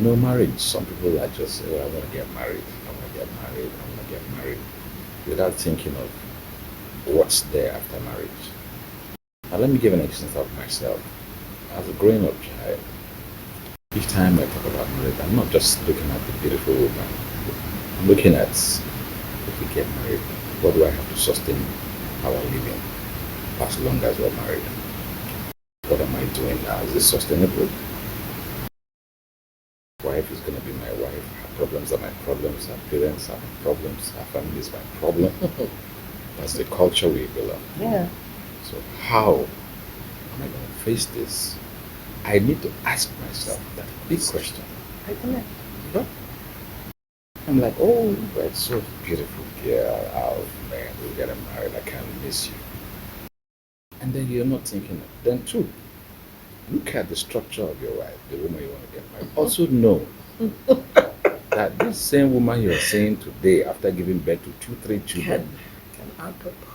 Marriage, some people are just, oh, I want to get married, I want to get married, I want to get married, without thinking of what's there after marriage. Now, let me give an example of myself. As a growing up child, each time I talk about marriage, I'm not just looking at the beautiful woman. I'm looking at, if we get married, what do I have to sustain our living as long as we're married? What am I doing now? Is this sustainable? Wife is going to be my wife. Her problems are my problems. Her parents are my problems. Her family is my problem. That's the culture we belong. Yeah. So how am I going to face this? I need to ask myself that big question. I don't know. But I'm like, oh, that's so beautiful, girl. Oh man, we're getting married. I can't miss you. And then you're not thinking. Then two, look at the structure of your wife, the woman you want to get married. Also know that this same woman you're seeing today, after giving birth to 2, 3 children, Can add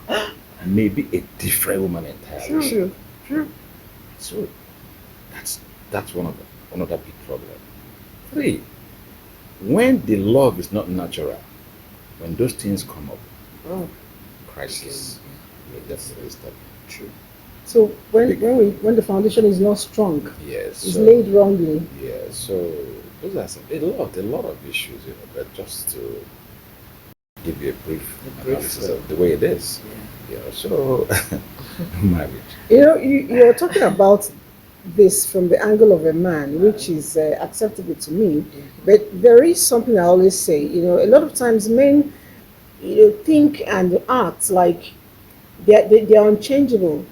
up. may be a different woman entirely. True. So that's one of the big problem. Three, when the love is not natural, when those things come up, Oh, crisis will definitely start. true. So when the foundation is not strong, Yes. it's laid wrongly. Yeah. So those are a lot of issues, but just to give you a brief analysis of the way it is. So marriage. You're talking about this from the angle of a man, which is acceptable to me. But there is something I always say. A lot of times men, think and act like they're unchangeable.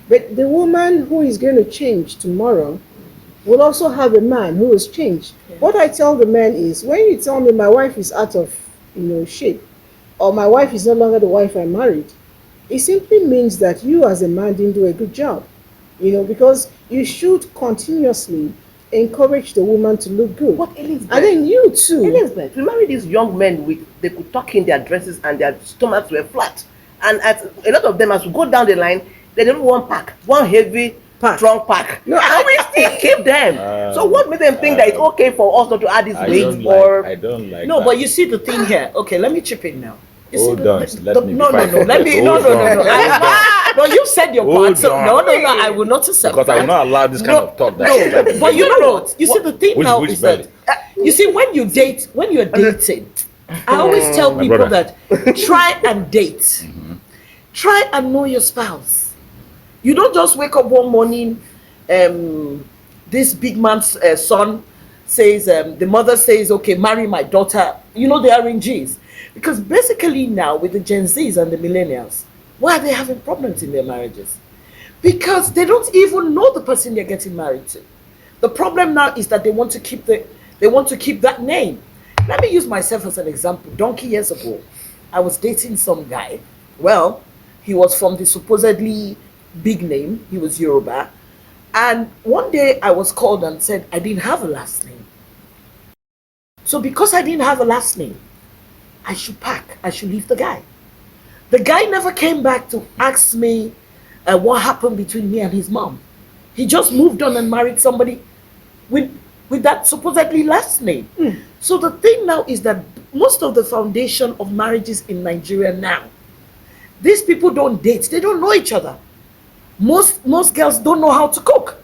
But the woman who is going to change tomorrow will also have a man who has changed. What I tell the men is, when you tell me my wife is out of shape, or my wife is no longer the wife I married, it simply means that you as a man didn't do a good job. Because you should continuously encourage the woman to look good. What Elizabeth? And then you too. Elizabeth, we married these young men they could tuck in their dresses and their stomachs were flat. And a lot of them, as we go down the line, they don't want one heavy trunk pack. No, and we still keep them. So what made them think that it's okay for us not to add this weight I don't like No, that. but you see the thing here. Okay, let me chip in now. You Hold see on, let me be quiet. Let me no. No, you said your Hold part. So, on. no, I will not accept Because I will that. not allow this kind of talk. No, but you know what? You see the thing now Which is that you see when you're dating, I always tell My people brother. that try and date. Try and know your spouse. You don't just wake up one morning, this big man's son says, the mother says, okay, marry my daughter. They are in G's. Because basically now with the Gen Zs and the millennials, why are they having problems in their marriages? Because they don't even know the person they're getting married to. The problem now is that they want to keep that name. Let me use myself as an example. Donkey years ago, I was dating some guy. Well, he was from the supposedly big name. He was Yoruba. And one day I was called and said I didn't have a last name. So because I didn't have a last name, I should pack. I should leave the guy. The guy never came back to ask me what happened between me and his mom. He just moved on and married somebody with that supposedly last name. So the thing now is that most of the foundation of marriages in Nigeria now, these people don't date. They don't know each other. Most girls don't know how to cook.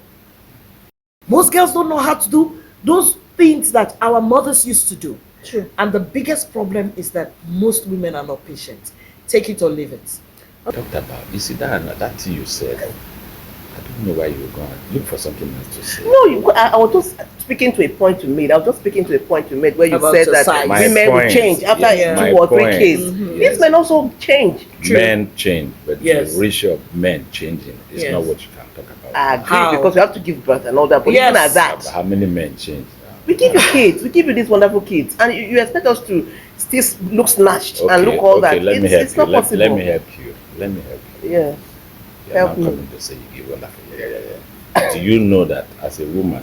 Most girls don't know how to do those things that our mothers used to do. True. And the biggest problem is that most women are not patient. Take it or leave it. Talked about. You see that thing you said. I don't know why you were going to look for something else to say. No, I was just speaking to a point you made. I was just speaking to a point you made where you About said the that size. women will change after Yeah. 2 or 3 point. kids. Yes. These men also change. Men change, but Yes. the ratio of men changing is Yes. not what you can talk about. I agree, How? because you have to give birth and all that. But Yes. even at that, How many men change? we give you kids, we give you these wonderful kids, and you expect us to still look snatched and look all that. Let me help It's you. not possible. Let me help you. Yeah. You're Help not me. coming to say you give wonderful. Do you know that as a woman,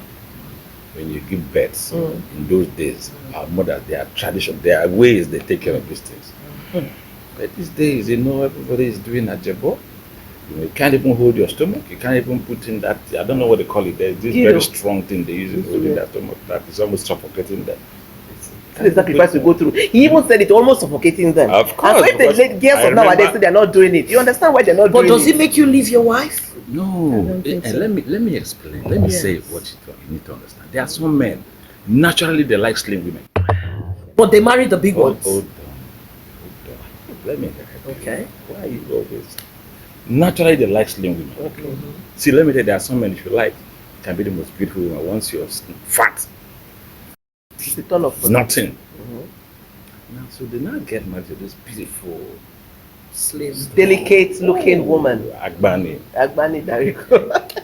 when you give birth in those days, our mothers, there are tradition, there are ways they take care of these things. But these days, everybody is doing a jabo. You can't even hold your stomach. You can't even put in that. I don't know what they call it. There's this very strong thing they use to hold in their stomach. That is almost suffocating them. The sacrifice to go through. He even said it almost suffocating them. Of course. And so if the girls of nowadays say they're not doing it, you understand why they're not doing it. But does it make you leave your wife? No. Let me explain. Let me say what you need to understand. There are some men, naturally they like slim women. But they marry the big ones. Hold on. Let me Okay. Why are you always? Naturally they like slim women. Okay. See, let me tell you, there are some men if you like, can be the most beautiful woman once you're fat. It's a turn off. Nothing. Now, so they now get married to this beautiful, Slim. Delicate looking woman. Agbani. Agbani Dariko.